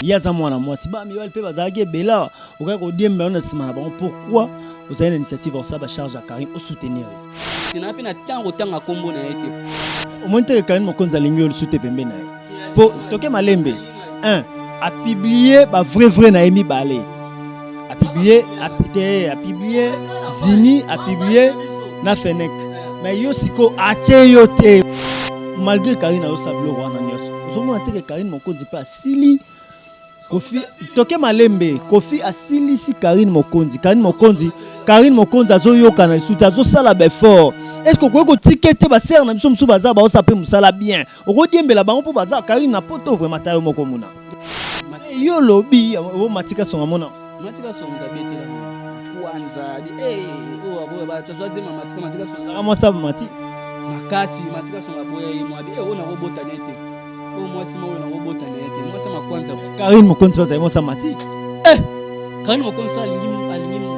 yaza mwana mwasi ba mibali pe bazalaki bela okaya ko diemba na sima na bango pourquoi vous avez une initiative au saba charge à Karim au soutenir tina pe na tango tanga kombo na été au moins que Karim Mokonzi alingi le soutenir pembe na pour toke malembe un a publié ba vrai na emi balé a publié Zini a publié na Fenek mais yo siko ache yo te malgré Karim a sablo wana nyos ozomona te que Karim Mokonzi pa sili Kofi toke malembe Kofi asili si Karim Mokonzi azoyoka na suite azosala befort est-ce que ko tikete ba ser na biso musu baza ba osape musala bien okodiembela bango po baza Karim na poto vraiment tayo moko muna yo lobi o matika songa mona matika songa betela kwanza o abo ba tozazema matika songa mo saba mati makasi matika songa boye mwabi o na robota nete o mwasi mo na robota nete mwasi makwanza Karim Mokonzi baza mo saba mati Karim Mokonzi alingi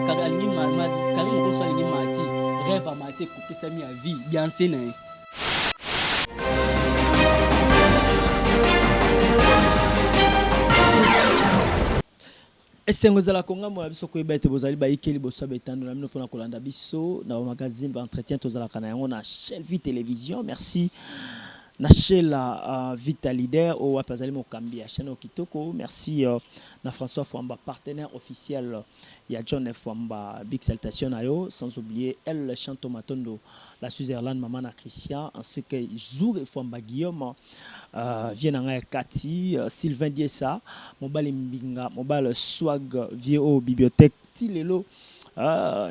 Karim Mokonzi alingi mati rêve à mati couper sa mi à vie bien séné. Esengo za la konga mo biso ko ebete bozali ba ikeli boso betando na mino pona kolanda biso na magazine ba entretien tozala kana yango na Shell Vie Télévision. Merci na Shell Vita Leader au wapazali mokambi ya chaîne Okitoko. Merci na François Fwamba partenaire officiel ya John Fwamba Big Salutation ayo sans oublier elle Chanto Matondo la Suzerland maman na Christian ainsi que Zour Fwamba Guillaume Vienanga Kati Sylvain Diessa mobile mbinga mobile swag vieux bibliothèque Tilelo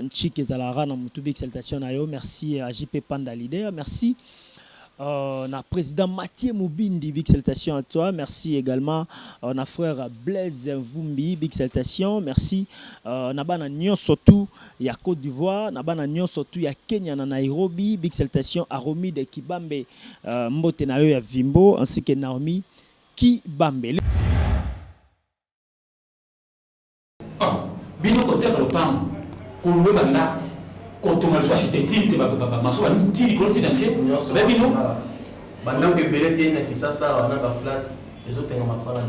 Nchike Zalara na mutu Big Salutation ayo. Merci à JP Panda Leader. Merci na président Mathieu Moubindi, big salutation à toi. Merci également na frère Blaise Vumbi, big salutation. Merci na bana nyon surtout ya Côte d'Ivoire, na bana nyon surtout ya Kenya na Nairobi, big salutation à Romy de Kibambe mbote na yo ya Vimbo ainsi que Naomi Kibambe. Bino côté le pan ko banda quand on a le choix de titre maso ani tili ko tinase ba bino banda ko belete na kisasa na ba flats les autres ngama pas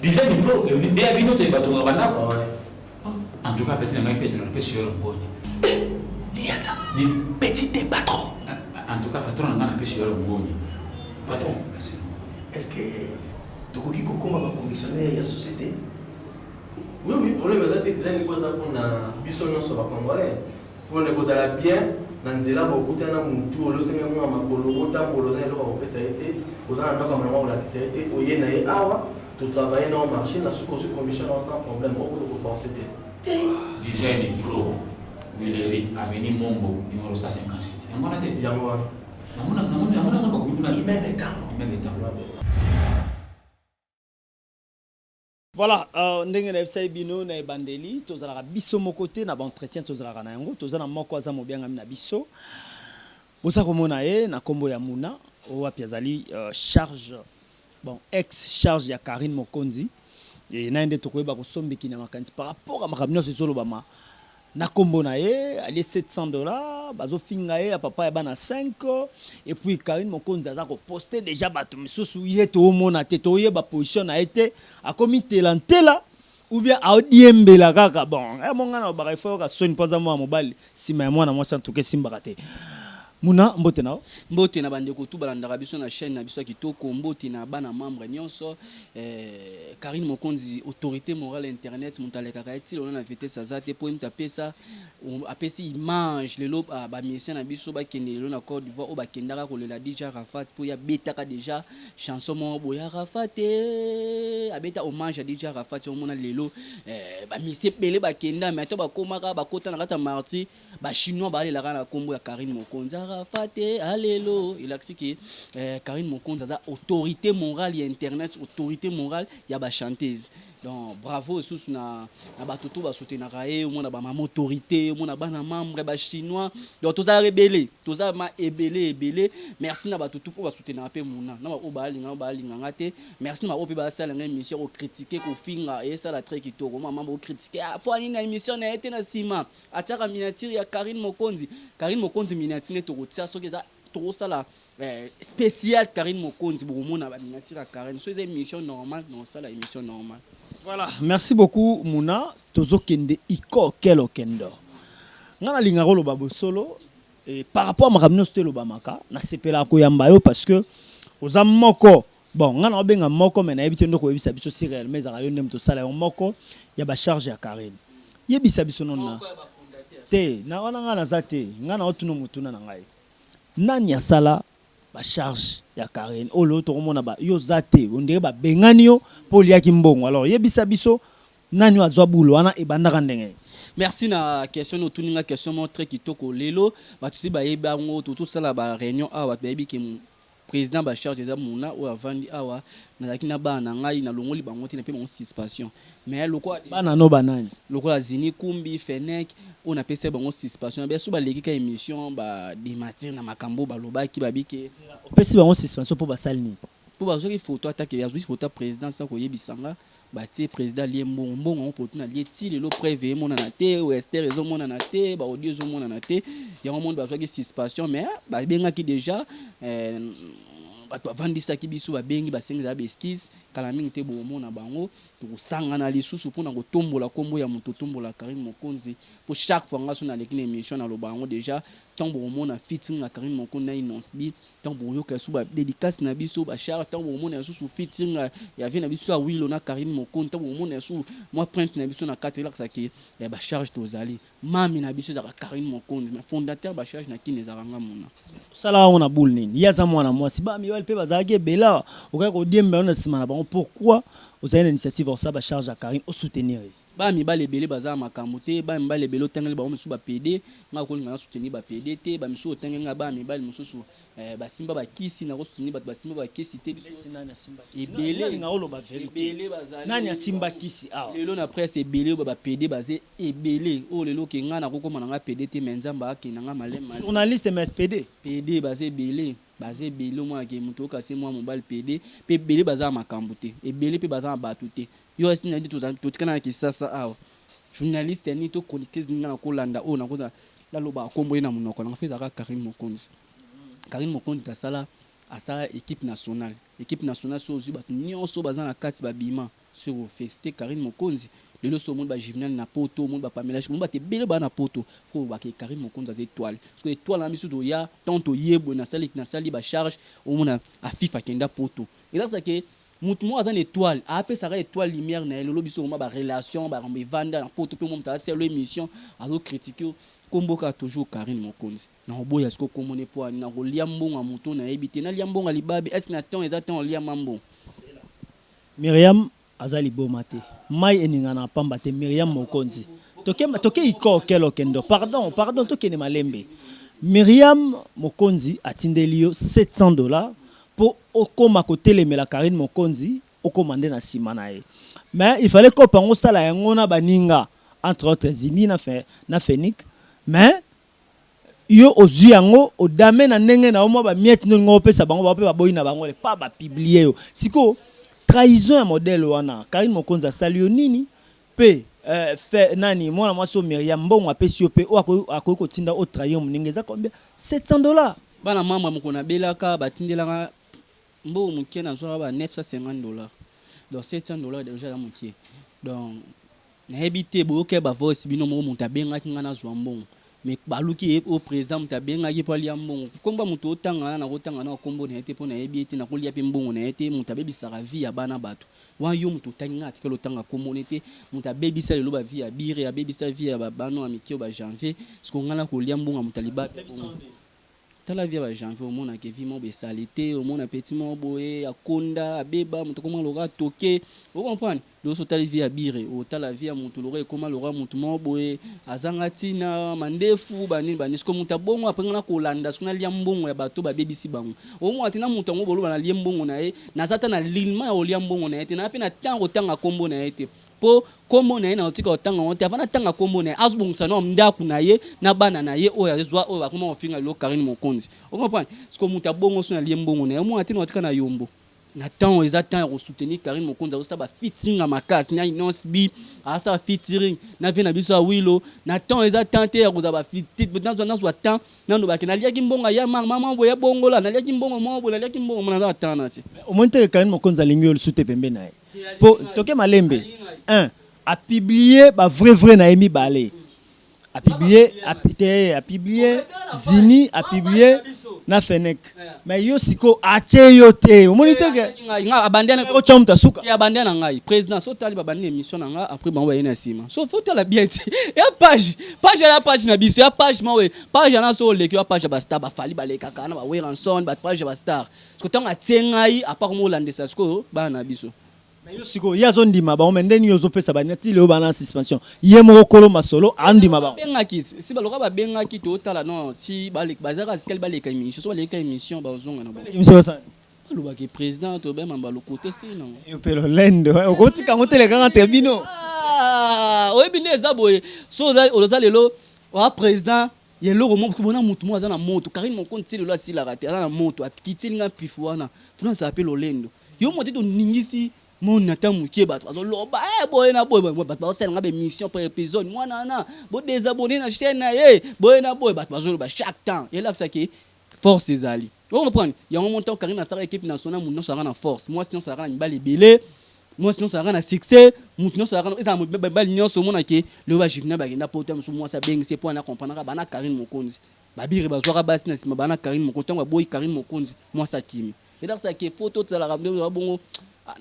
design pro bien bino te ba to banda ko en tout cas petit na Pedro na pesi yo ngoni liata ni petit patron en tout cas patron na pesi yo ngoni patron est-ce que tokoki ko koma ba commissionnaire ya société? Oui, problème est que design ko za kuna biso no so ba congolais pour ne cause la bien nanzela beaucoup na mutu lo senga mwa makolo botambolo za eloko ko pesa été ozana ndoka mama la pesa été oye na ye awa to travailler dans le marché na sous commission sans problème au ko forcer te design pro Willeri avenue Mombo numéro 157 ngona te yango namona ba ko kuna même temps Voilà, ndenge na website bino na bandeli tozala biso mokote na ba entretien tozala na yango tozala moko aza mobianga na biso boza komona ye na kombo ya Muna o wapi azali charge bon ex charge ya Karim Mokonzi et na ndé tokoyeba ko sombeki na makanisi par rapport à makamino sezolo bama na kombo na ye ali $700 bazo finga ye papa ya bana 5 et puis Karim Mokonzi aza ko poster déjà bato misusu ye to mona te to ye ba position na été a komi telantela ou bien audiembela kaka bon monga na ba ifo ka soni poza mo mobile sima ya mwana mwasa ntuke simba te Muna mbote na bandeko tu balandaka biso na chaîne na biso kitoko mbote na bana membre nyonso Karim Mokonzi autorité morale internet montaleka kaiti on a vete sazate pour une tapesa apesi image le lob ba musicien na biso ba kende na Côte d'Ivoire o ba kendaka ko lela DJ Rafat pour ya betaka déjà chanson mo boya Rafat abeta hommage à DJ Rafat on mona lelo ba musicien belé ba kenda mais to ba komaka ba kota na kata marti ba chinois ba lela na kombo ya Karim Mokonzi Rafate allélo il a expliqué Karim Mokonzi a autorité morale et internet autorité morale ya ba chanteuse donc bravo sous na batutu ba soutenir raé au monde ba ma autorité au monde ba na membre ba chinois donc tous a rebellé tous a ma ébélé merci na batutu pour ba soutenir pe muna na ba linga ngate merci na ba opi ba sala na émission au critiquer ko finga et ça la très kitoko maman ba critiquer pour ani na émission na été na sima ataka miniature ya Karim Mokonzi miniature to rotia so que ça trop ça la spécial Karine Mokonzi bokomona ba minatira Karine so émission normale non ça la émission normale. Voilà, merci beaucoup Mouna tozokende iko kelo kendo. Ngana lingaro lo babo solo et par rapport à makamno stelo bamaka na sepela ko yamba yo parce que oza moko bon ngana obenga moko mais na ebite ndoko yebisa biso si réellement za yo ndem to sala yo moko ya ba charge ya Karine. Yebisa biso nonna. Te na wana ngana zate ngana otuno mutuna na ngai. Nani ya sala ba charge ya Karine olo to komona ba yo zate ondire ba bengani yo po liaki mbongo alors yebisa biso nani azwa bulo wana ebandaka ndenge. Merci na question no tuninga question mo très kitoko lelo ba tusi ba yeba ngo to sala ba réunion awa ba yebi ke président ba charge za muna o avandi awa na zakina bana ngai na longoli bango te na pe mon participation mais loko bana no banani loko la zini kumbi fenek on a pese bango participation bien so ba leki ka émission ba dématir na makambo ba lobaki ba bike pesi bango participation pour basali ni pour ba zoki photo attaquer ya photo président ça ko yebisanga ba ti président lié mbongo on peut na lié ti le prévé mon na te ou Esther ezo mon na te ba audio zo mon na te ya monde ba zoki participation mais ba benga ki déjà bato avandisa ki biso babengi basengi ba esquisse kala mingi te bomona bango to sangana lisusu pona ko tombola kombo ya moto tombola Karine Mokonzi pour chaque fois ngaso na lekine émission na lo bango déjà tant bomona fitting na Karine Mokonzi na inonsbi tant boyoka su ba dédicace na biso ba char tant bomona su fitting ya vient na biso a wilo na Karine Mokonzi tant bomona su moi print na biso na katela saki ya ba charge tozali mami na biso za Karine Mokonzi mais fondateur ba charge na kine za ranga mona sala on a boule nini yaza mwana mwasi ba mi pe bazaki bela okaya ko diemba on a simana bango pourquoi vous avez une initiative ça ba charge à Karine au soutenir ba mi ba lebele baza makambo te ba mi ba lebele otangeli ba musu ba PD nga ko linga soutenir ba PD te ba musu otangeli nga ba mi ba musu ba simba ba kisi na ko soutenir ba simba ba kisi te biso nani simba ebele linga olo ba vérité ebele bazali nani simba kisi ah lelo na presse ebele ba PD bazé ebele o lelo ke nga na ko koma nga PD te menzamba akina nga malema journaliste mais PD bazé ebele basé belo moi ke muto ka se moi mobile PD pe bele baza makambo te ebele pe baza batu te yo esi na dit to tikana ki sasa awa journaliste ni to chroniqueuse ninga na kolanda o na koza la loba kombo na munoko na fait za Karine Mokonzi ta sala asala équipe nationale so zu batu nyonso baza na kati ba bima sur feste Karine Mokonzi lelo so monde ba Juvenal na poto monde ba Pamela monde ba te bele ba na poto faut ba ke Karine Mokonzi za étoile parce que étoile na misu do ya tanto yebo na sali ba charge au monde a FIFA kenda poto et là ça que mutu mo azana étoile ape sara étoile lumière na lelo biso ba relation ba rombe vanda na poto pe mo mta c'est l'émission azo critiquer komboka toujours Karine Mokonzi na oboya siko komone po na ko liambonga mutu na ebite na liambonga libabe est na temps exactement liamambo Myriam azali bomate mai eningana pamba te Myriam Mokonzi toke iko kelo kendo pardon toke ne malembe Myriam Mokonzi atindeli yo $700 pour okoma ko telemela Karine Mokonzi okomande na sima na ye mais il fallait ko pango sala yango na baninga entre autres zini na Phoenix mais yo ozui yango odame na ndenge na omo ba miette ngo pesa bango ba pe ba boyi na bango le pa ba publier yo siko trahison ya modèle wana Karine Mokonzi asali yo nini pe fait nani mwana mwaso Myriam mbongo apesi yo pe o akoyi kotinda o trahir moninga za combien $700 bana mama mukona belaka batindelanga mbongo mukie na zo ba $950 donc $700 déjà la mukie donc na habité boke ba voice bino mo muta benga kinga na zo mbongo mais baluki au président muta benga ki pali mbongo komba muto otanga na kotanga na kombo na ete pona ebite na kolia pe mbongo na ete muta bebisaka vie ya bana bato wa yo muto tanga atikelo tanga kombo nete muta bebisa lelo ba vie ya bire ya bebisa vie ya bano amikio ba janvier sko ngana kolia mbongo mutaliba tala via ba janvier au mona ke vimo be salité au mona petit mo boye akonda abeba muto koma lora toke o comprendre do so tala via bire o tala via muto lora koma lora muto mo boye azanga tina mandefu bani sko muta bongo apengana ko landa suna lia mbongo ya bato ba bebisi bango o mo atina muto ngo bolo na lia mbongo na ye na zata na linma o lia mbongo na ye na pe na tango tanga kombo na ye po kombo na ye na otika otanga onte avana tanga kombo na ye azbongisa na mdaku na ye na bana na ye oyo azwa oyo akoma ofinga lo Karine Mokonzi o comprendre siko muta bongo so na lie mbongo na ye mo atina otika na yombo Nathan eza temps ya soutenir Karine Mokonzi ça ba featuring à makasi na Inonce B a ça featuring na vient na biso a Wilo Nathan eza temps ya ko za ba featuring dans un soit temps na no ba ke na lia kimbonga ya maman boya bongola na lia kimbonga mo bola lia kimbonga mona za temps na ti au moins que Karine Mokonzi alingi le soute pembe na pour toke malembe un a publié ba vrai na emi balé a publié Zini a publié na Fenek mais yo siko ache yo te omonite ke nga abandana ko chamta suka ya abandana ngai président so tali babandi émission na nga après ba wa na sima so faut la bien ya page la page na biso ya page mawe page na so le ki ya page ba star ba fali ba le kaka na ba we ranson ba page ba star ko tonga tengai à part mo lande sa sko ba na biso mais yo siko ya zo ndima ba o mendeni yo zo pesa ba neti le ba na suspension ye mo kolo masolo andima ba benga kit si ba loka ba benga kit to tala non si ba le bazaka tel ba le ka émission so ba le ka émission ba zonga na ba émission ça le ki président to ben ba lo côté si non yo pelo lendo o ko tika ngotele ka terbino o bine za boye so za lelo wa président ye loko mo bona mutu mo za na moto Karine Mokonzi lelo asila raté na moto akitili nga pifuana funa ça appelle Olendo yo mo te to ningisi mon Nathan mukie bato azoloba boye na boye bato basala nga be mission par épisode moi na bo désabonner na chaîne na boye na boye bato bazoloba chaque temps et là ça qui force ezali on comprend il y a un moment Karine na équipe nationale mon ça na force moi sinon ça na bali belé moi sinon ça na succès mon ça na eza bali nyonso mona ke le ba jivna ba na poto moi ça beng c'est pour na comprendre ba na Karine Mokonzi babire bazwaka basi na sima ba na Karine Mokonzi ba boy Karine Mokonzi moi ça kimi et là ça qui photo de la rabongo bongo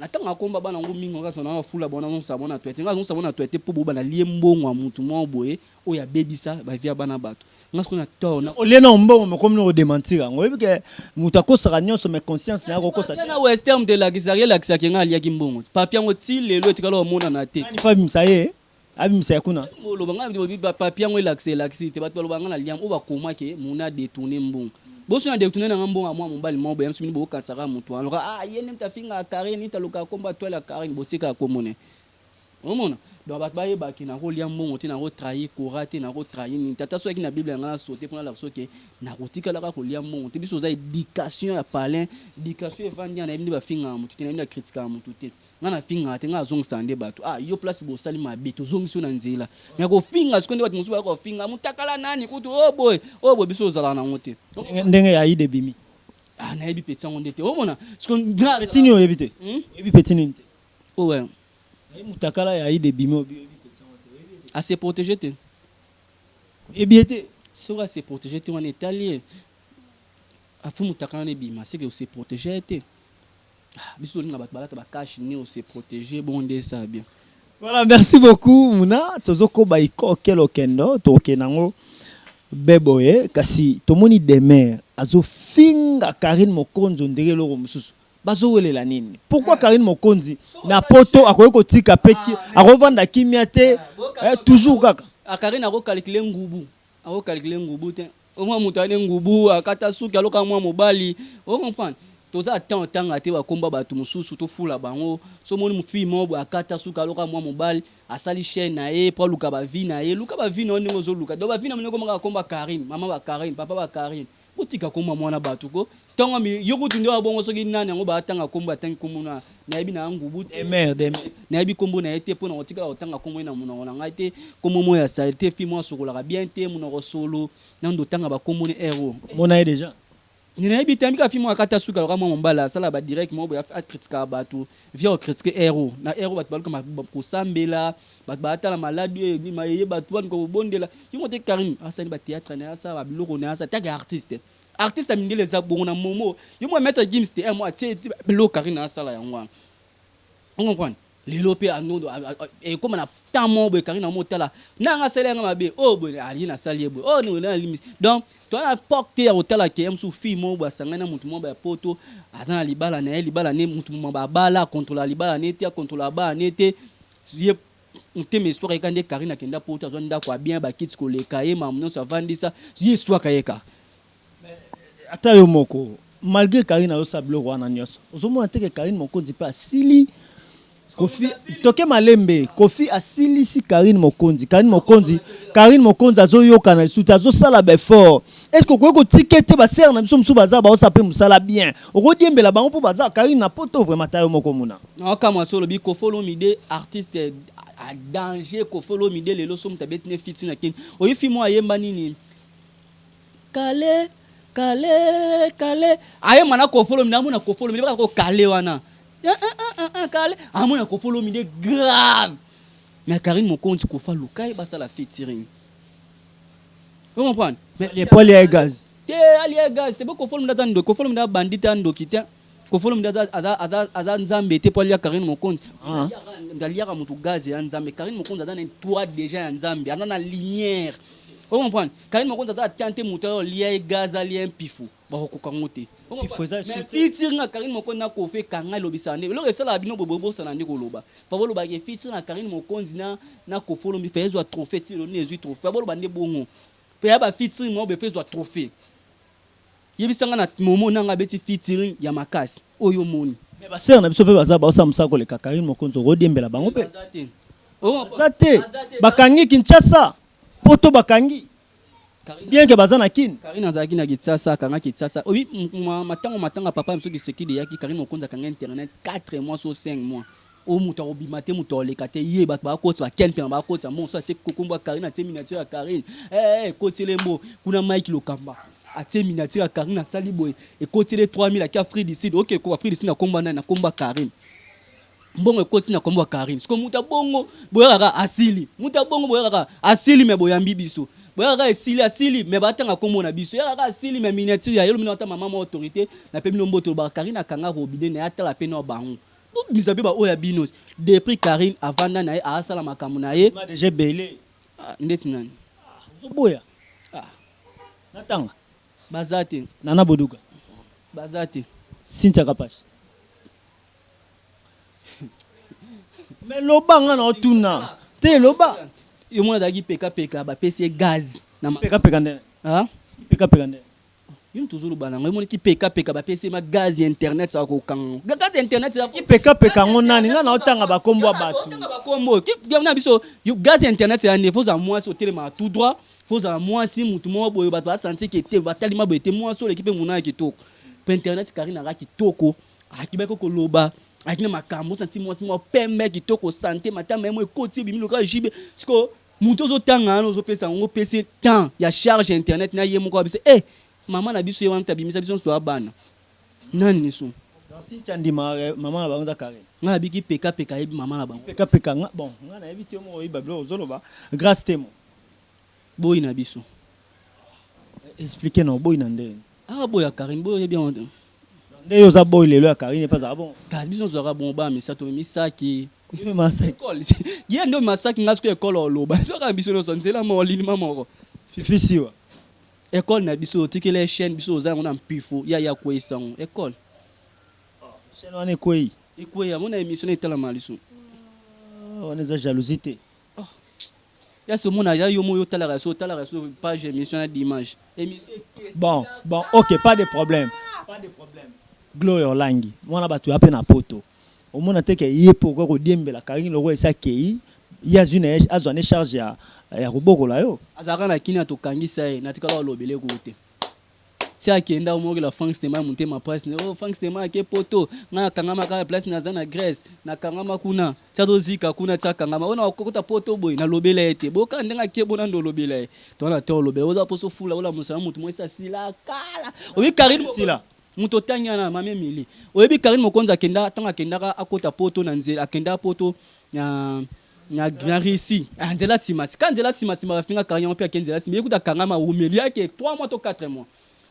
natanga komba bana ngo mingo ka sona fula bona no sabona twete nga no sabona twete po bana liembongo mutu mo boye o ya bebisa ba via bana bato ngasko na tona olena mbongo me comme no démentir ngo yebike mutu akosaka nyonso me conscience na ko kosa na western de la gisariel la kisaki nga alia kimbongo papia ngo ti lelo etikalo mona na te ni fami msaye abi msaye kuna lo banga bi papia ngo laxi te bato lo banga na liam o ba koma ke muna détourner mbongo boso na détourner na mbongo moi mobali mo boyam sumi bo kasara mutu alors yene mtafinga Karine nitaluka komba toile Karine botika komone omona donc bat baye ba kina ko liam mbongo te na ko trahir ko rater na ko trahir ni tata so ki na bible ngana sauter pour la so ke na kotika la ko liam mbongo te biso za éducation ya palin éducation evandia na ibni ba finga mutu te na ibni critique mutu te ngana finga te nga zong sande bato yo place bo sali mabeto zong so na nzela mais ko finga sikonde bato musu ba ko finga mutakala nani kutu oh boy biso zala na ngote ndenge ya ide bimi na yebi petit ngo ndete omona sikonde petini o yebite yebi petini nte ouais mutakala ya ide bimi obi petit ngo à se protéger te ebiete sera se protéger te on est allié afu mutakala ne bima c'est que se protéger te biso linga bat balata ba cash ni on se protéger bon de ça bien. Voilà, merci beaucoup Muna tozoko ba iko kelo kendo to kenango beboye kasi tomoni demain azo finga Karine Mokonzi ndenge loko mususu bazo welela nini pourquoi Karine Mokonzi na poto akoye kotika peki akovanda kimia te toujours kaka Karine ako calculer ngubu te au moins mutane ngubu akata suki aloka mwa mobali on comprend toza tanga te ba komba bato mususu to fula bango so moni mufi mo akata suka aloka mwa mobali asali chaîne na pour luka ba vie na luka ba vie na ndenge zo luka do ba vie na mneko maka komba Karine mama ba Karine papa ba Karine botika komba mwana bato ko tonga mi yokutu ndio bongo soki nani ngo ba tanga komba tangi komuna na yebi na ngubu merde na yebi kombo na ete pona otika otanga kombo na muna na ngate kombo mo ya salite fi mo sokola bien te muna ko solo na ndo tanga ba kombo ni héros mona déjà ni na yebi tamika fi mo akata suka loka mo mbala sala ba direct mo ba critique bato via critique héros na héros bato balka ko sambela bato ba atala malade ni maye bato ban ko bondela yimo te Karine asani ba théâtre na asa ba biloko na asa tag artiste amindele za bongo na momo yimo mettre Gims te moi te biloko Karine asa la yango on comprend lelo pe anondo e comme na tamo be Karine mo tala na nga sele nga mabe boy ali na salie boy no na limite donc to na porter au tala ke msu fi mo ba sangana mutu mo ba poto ana libala ne mutu mo ba bala contrôler libala ne te contrôler ba ne te ye unte me soka kande Karine akenda poto azonda kwa bien ba kits ko le kaye mamno sa vandisa ye soka yeka ata yo moko malgré Karine yo sablo wana nyos ozomona te ke Karine Mokonzi pa sili Kofi toke malembe Kofi asilisi Karine Mokonzi azoyoka na lisuti azosala befort. Est-ce que vous tickete ba ser na biso musu baza ba osape musala bien okodiembela bango po baza Karine na poto vraiment tayo moko muna kama solo bi Koffi Olomide artiste à danger Koffi Olomide lelo so mutabet ne fit na kin oyifi mo ayemba nini kale ayemba na Koffi Olomide amuna Koffi Olomide ba ko kale wana kale amuna Koffi Olomide grave mais Karine Mokonzi Koffi Lukai ba sala featuring. Vous comprenez? Mais les poils à gaz. Les gaz, c'est beaucoup de temps de Koffi Olomide bandit ando kita. Koffi Olomide ada nzambe te poil ya Karine Mokonzi. Ndalia mutu gaz ya nzambe. Karine Mokonzi ada un toit déjà ya nzambe. Ana na lumière. Vous comprenez? Karine Mokonzi ada tenter mutu lia gaz ali un pifou. Ba ko ngote. Il faut ça sur feature na Karine Mokonzi na Koffi kanga lobisane. Lo resala bino bobo sana ndiko loba. Fa bolo ba ke feature na Karine Mokonzi na Koffi Olomide fait zo trophée ti lo nezu trophée. Fa bolo bande bongo. Paya ba featuring mo be fait zo trophée. Yebisanga na momo nanga beti featuring ya makasi oyo moni. Mais ba ser na biso pe baza ba osamsa ko le Karine Mokonzi rodiembela bango pe. Zate. Bakangi Kinshasa. Poto bakangi. Bien que baza na kin. Karine azaki na Kinshasa kanga Kinshasa. Obi matanga papa mso ki sekide yaki Karine Mokonzi kanga internet 4 mois ou 5 mois. O muta obimate muta olekate ye bat ba koti ba ken pe ba koti mon so ate kokomba Karine ate miniature Karine koti lembo kuna Mike Lokamba ate miniature Karine sali boy e koti le 3000 à Afrique du Sud. OK ko Afrique du Sud na komba Karine mbongo e koti na komba Karine siko muta bongo boyaka asili muta bongo boyaka asili me boyambi biso boyaka asili me batanga kombo na biso yaka asili me miniature ya yelo minota mama ma autorité na pe binombo to ba Karine akanga robide na ata la pe no bango. Misabe ba oya binos depuis Karine avant na a sala makamu na ye ma déjà belé ndeti nani zo boya natanga bazate nana boduga bazate Cynthia Kapache mais loba nga na otuna te loba yo mwana dagi peka ba pesi gaz na peka ndene peka ndene yun toujours bananga yomoni ki peka ba pesi ma gaz internet sa ko kan gaz internet sa ki peka ngonani nga na otanga ba kombo batu ba kombo ki gamna biso gaz internet ya ne faut à moi sur téléma tout droit faut à moi si mutu mo boyo ba sentir que te ba talima bo te moi sur l'équipe mona ki toko pe internet Karine nga ki toko akibeko ko loba akina makambo sentir moi si mo pembe ki toko santé matama mo ekoti bimilo ka jibe siko mutu zo tanga no zo pesa ngo pesi temps ya charge internet na yemo ko bise maman na biso yewanta bimisa biso so abana nani niso Cynthia ndima maman na bango za Karine nga biki peka yebi maman na bango peka nga bon nga na evite mo oyiba blo ozoloba grâce temo boy na biso expliquer no boy na ndeni boy ya Karine boy yebi on nde yo za boy lelo ya Karine pas bon kasi biso so bon ba misato misaki masaki ye ndo masaki ngasko école oloba so ka biso no so nzela mo lilima moko fifisiwa école na biso tikele chaîne biso za ngona mpifo ya kwesang école chaîne wana kwei ya mona émission etala maliso on est jalousie ya so mona ya yo moyo tala raso page émission d'image émission bon OK pas de problème Glory Olangi mona batu ya pe na poto o mona teke yepo ko diembela Karine loko esa kei ya zune azone charge ya roboko la yo azaka na kini atokangisa ye natikala olobele kote si akenda omoki la Frank Stema mutema place ne Frank Stema ke poto nga kangama ka place na zana Grèce na kangama kuna tsato zika kuna tsa kangama ona okota poto boy na lobele ete boka ndenga ke bona ndo lobele to na to lobele oza poso fula ola musala mutu moisa sila kala obi Karine sila muto tanya na mame mili obi Karine Mokonzi akenda tanga kendaka akota poto na nzela akenda poto na grand réussi andela simasi kanzela simasi mafinga Karine pe akenzela simasi ekuta kangama umeli yake 3 mois to 4 mois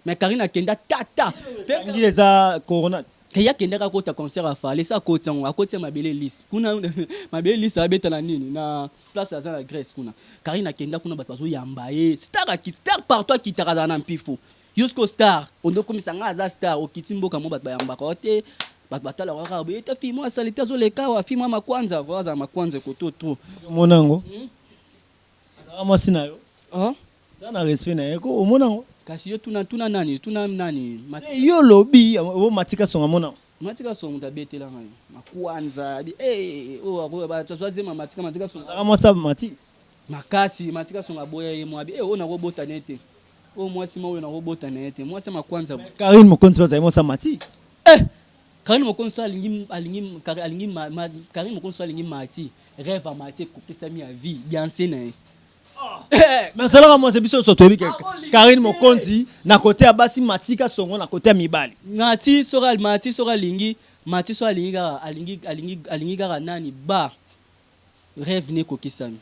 mais Karine akenda tata ngi eza corona ya kendaka kota concert afale sa kota ngo akoti mabele list kuna mabele list abeta na nini na place ya na Grèce kuna Karine akenda kuna bato bazo yamba star partout qui taraza na mpifo Yusko star ondo komisa nga za star okitimboka mo bato bayamba kote bato batala waka beta fi mo salite zo leka wa fi mo makwanza vaza makwanza koto to monango ama sinayo sana respect na yeko monango kasi yo tuna nani yo lobi o matika songa monango matika songo tabete la ngai makwanza oh ba tozazema matika songo moi ça mati makasi matika songo aboya ye mwabi oh na robota nete oh moi si moi na robota nete moi c'est makwanza Karine Mokonzi pas moi ça mati Karine Mokonzi alingi Karine Mokonzi alingi mati rêve mati kopesa mi à vie bien séné mais ça là moi c'est biso so tobi Karine Mokonzi na côté abasi matika songo na côté mibali mati sora lingi alingi gara nani ba rêve ne kokisami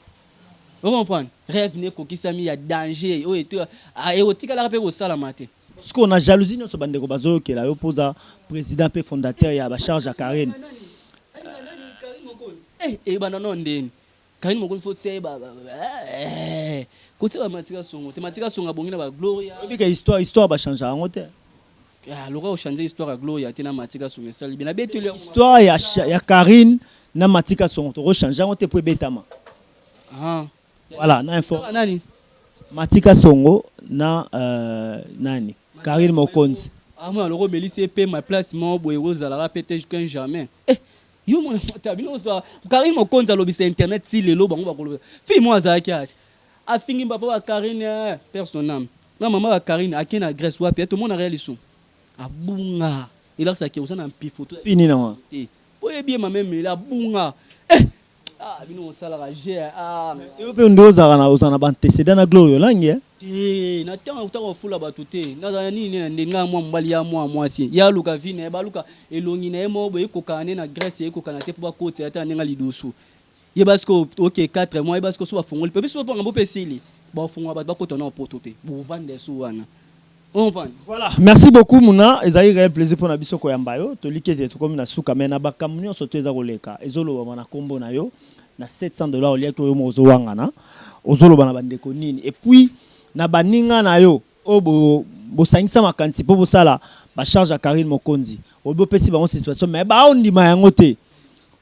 vous comprenez rêve ne kokisami ya danger o eto erotika la pe ko sala mate parce qu'on a jalousie no so bande ko bazo ke la opposa président pe fondateur ya ba charge à Karine bana non ndeni Karine Mokonzi faut tse ba côté ba matika songo bongina ba gloria vu que histoire ba changer en hôtel lora o changer histoire ya gloria tena matika songo sali bina betele histoire ya Karine na matika songo to changer en hôtel pour betama voilà na info nani matika songo na nani Karine Mokonzi moi loro melisi pe ma place mo boye ozala peut-être qu'un jamais yo mon tabino so Karine Mokonzi alobisa internet si lelo bango bakoloba fi moi azaki ati afingi papa wa Karine personnam na mama wa Karine akena Grèce wapi tout le monde a réalisé abunga ila sa ki osana mpi photo fini na boye bien ma même la bunga bino sala rager yo pe ndo ozana ba antecédent na glorio langi na tanga utaka fula batute na nini na ndenga mwa mbali ya mwa si ya luka vine ba luka elongi na emo boye kokane na Grèce ekokana te pa côté ata ndenga lidosu ye basko OK 4 mois ye basko so bafongoli pe biso pa ngabo pesili ba fonga ba bakota na poto te bo vande so wana voilà merci beaucoup Mouna ezali réel plaisir pour na biso ko yamba yo to likete to comme na suka mena ba kamunyo so to eza koleka ezolo ba na kombo na yo na $700 olia to yo mozo wangana ozolo bana bandeko nini et puis na baninga na yo o bo sangisa makanti po bosala ba charge à Karine Mokonzi obo pesi ba on situation mais ba on ndima yango te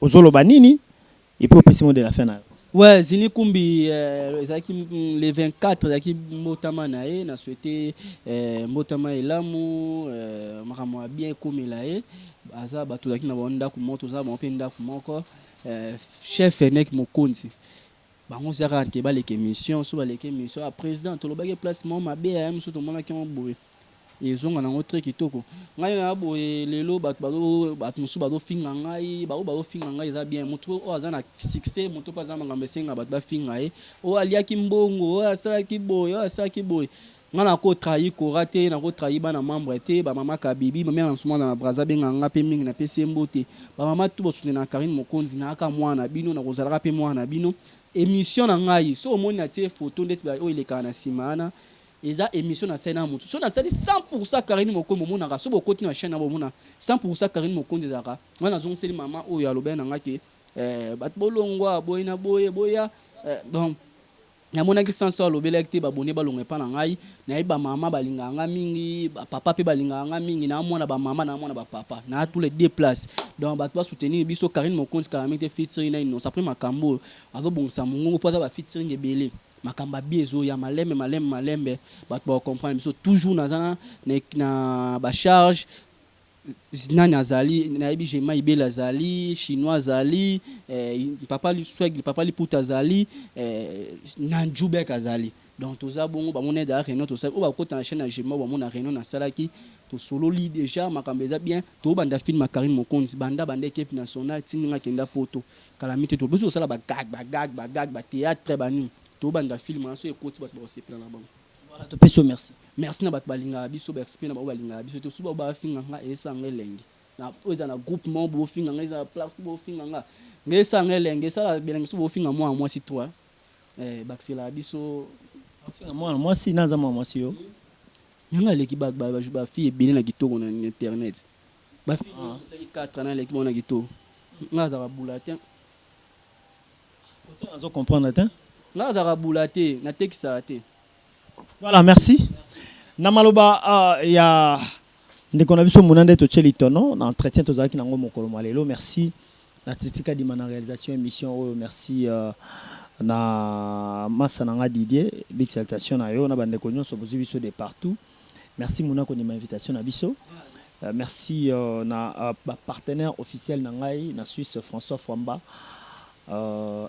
ozolo banini et puis pesi mo de la fin na yo ouais zini kumbi les 24 zaki motama na ye na souhaité motama elamu makamwa bien komela ye aza bato zaki na bonda ku moto za bon penda ku moko chef Enek Mokonzi bango zaka ke ba leke mission so ba leke mission a président to lobaki placement mabe ya mso to mona ki mboye ezonga na ngotre kitoko ngai na boye lelo bato musu bazo finga ngai bazo finga ngai za bien mutu o azana succès mutu pa za mangambe senga bato ba finga o aliaki mbongo o asaki boy ngana ko trahi ko raté na ko trahi bana membre te ba mama Kabibi mama na suma na braza benga nga pe mingi na pesi mbote ba mama tu bosune na Karine Mokonzi na aka mwana bino na kozala pe mwana bino émission na ngai so omoni na tie photo ndeti ba o ileka na simana eza émission na sena mutu so na sali 100% Karine Mokonzi mona ka so bokoti na chaîne na bomona 100% Karine Mokonzi zaka ngana zongeli mama o ya lobe na ngaki bat bolongwa boyina boya donc na mona ki sanso lobela te ba bone balongwe pa na ngai na iba mama balinga nga mingi ba papa pe balinga nga mingi na mona ba mama na mona ba papa na tous les deux places donc ba toi soutenir biso Karine Mokonzi karamite featuring na ino ça prend makambo avo bongsa mungu po ba featuring ebele makamba biezo ya malembe ba to comprendre biso toujours na ba charge nani azali na ibi jema ibela azali chinois azali papa li puta azali na Njubek azali donc toza bongo ba mona da réunion to sa o ba kota na chaîne na jema ba mona réunion na salaki to solo li déjà makambeza bien to banda film Karine Mokonzi banda équipe nationale tininga kenda poto calamité to beso sala ba gag ba théâtre banu to banda film na so ekoti ba se plan na bango. Voilà, te peso merci na bat balinga biso ba expliquer na ba balinga biso to suba ba finga nga esanga elengi na oza na groupement bo finga nga eza place bo finga nga ngesanga elengi sala belengi so bo finga moi si toi baksela biso finga moi si naza moi si yo nyanga leki ba fille ebele na kitoko na internet ba fille c'est 4 na leki na kitoko nga za bulletin autant azo comprendre te nga za bulletin na tekisa te. Voilà, merci. Namaloba ya ndeko na biso munande to cheli tono na entretien to zaki nango mokolo malelo merci na titika di mana réalisation émission merci na massa nanga Didier big salutation na yo na bande ko nyonso bozi biso de partout merci muna ko ni invitation na biso merci na partenaire officiel nangai na Suisse François Fwamba.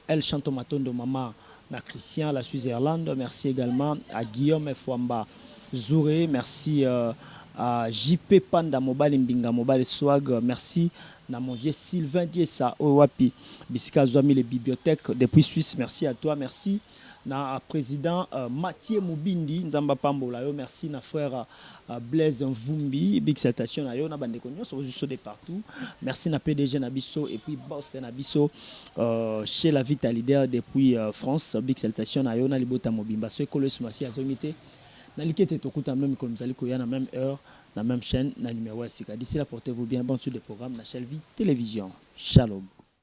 Elle chante Matondo Mama na Christian la Suisse-Irlande. Merci également à Guillaume Fwamba Zouré. Merci à JP Panda Mobile Mbinga Mobile Swag. Merci na mon vieux Sylvain Diessa Owapi Bisika Zouami les bibliothèques depuis Suisse. Merci à toi. Merci na président Mathieu Moubindi Nzamba Pambola. Merci na frère Blaise Mvumbi, big citation na yo na bande konyo so juste de partout. Merci na PDG Nabiso et puis boss Nabiso chez la Vita Leader depuis France, big citation na yo na libota mobimba so ekolo smasi azongité na likete tokuta même comme zali ko ya na même heure na même chaîne na numéro sika. D'ici là portez-vous bien, bon suite de programme na Shelvi Télévision. Shalom.